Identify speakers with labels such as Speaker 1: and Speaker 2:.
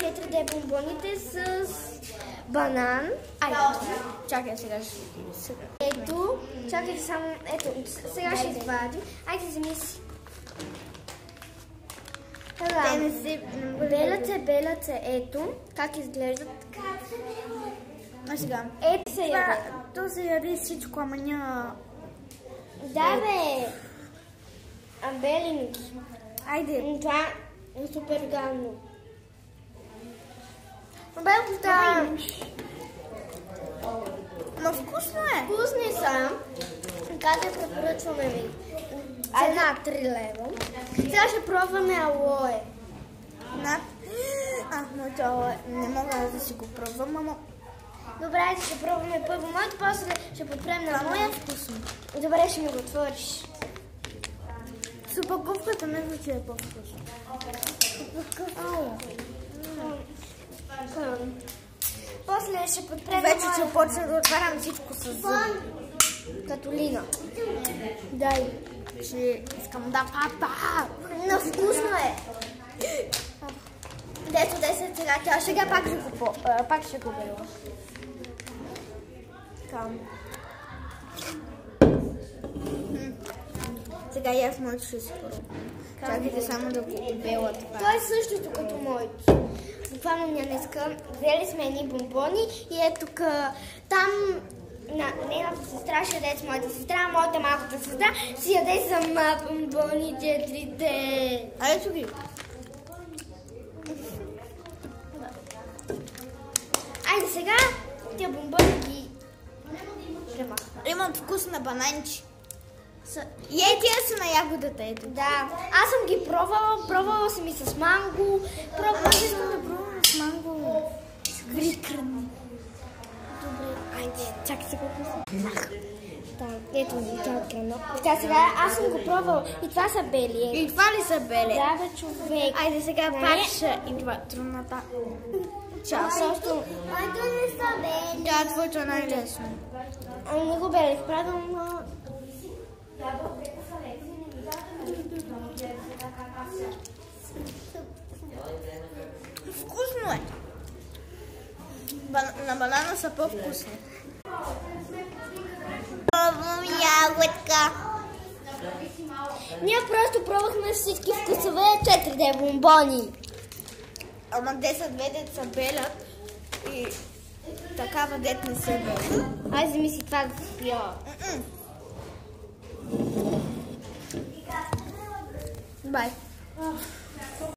Speaker 1: 4D бомбоните с банан.
Speaker 2: Чакай сега.
Speaker 1: Ето, чакайте само, ето, сега ще извадим. Айде, вземи си. Беляце, ето, как изглеждат.
Speaker 2: А сега?
Speaker 1: Ето се яде.
Speaker 2: То се яде всичко, ама няма...
Speaker 1: Да, бе! Белинки.
Speaker 2: Айде.
Speaker 1: Това е супер гадно.
Speaker 2: Белката... Но вкусно е.
Speaker 1: Вкусни са. Как да препоръчваме ви? Цена 3 лева. Сега ще пробваме алое.
Speaker 2: Моето алое не мога да си го пробвам, ама...
Speaker 1: Добре, ще пробваме първо моето, после ще подпрем на моя.
Speaker 2: Вкусно.
Speaker 1: Добре, ще ми го отвориш.
Speaker 2: С упаковката не звучи е по-вкусно.
Speaker 1: После ще подпрем на моя.
Speaker 2: Вече ще почна да отварям всичко с зъби.
Speaker 1: Католина.
Speaker 2: Дай. Ще искам да папа.
Speaker 1: Но вкусно е. Дето 10 сега, тя сега пак ще го беру.
Speaker 2: Сега и аз моето ще си пробвам. Чакайте само да го бела това.
Speaker 1: Това е същото като моето. Буквално днеска взели сме едни бомбони и е тук там нейната сестра ще яде с моята сестра, моята малката сестра си яде сама бомбони 4D.
Speaker 2: Ето ги.
Speaker 1: Айде сега тия бомбони ги премахвам.
Speaker 2: Имам вкус на бананчи. И тия са на ягодата, ето.
Speaker 1: Да, аз съм ги пробвала съм и с манго.
Speaker 2: Аз искам да пробвам с манго. Грикърни.
Speaker 1: Добре, айде, чакай сега колко. Да, ето ми тя открена. Тя сега, аз съм го пробвала и това са бели.
Speaker 2: И това ли са бели?
Speaker 1: Да, бе, човек.
Speaker 2: Айде сега пак ще идва трудната част.
Speaker 1: Моето не са бели.
Speaker 2: Да, твоето е най-лесно.
Speaker 1: Не го белих, правилно.
Speaker 2: Вкусно е. На банана са по-вкусни. Пробвам ягодка.
Speaker 1: Ние просто пробвахме всички вкусове 4D бомбони.
Speaker 2: Ама те са две деца белят и такава дет не се белят.
Speaker 1: Айде вземи си това да си пия.
Speaker 2: Бай.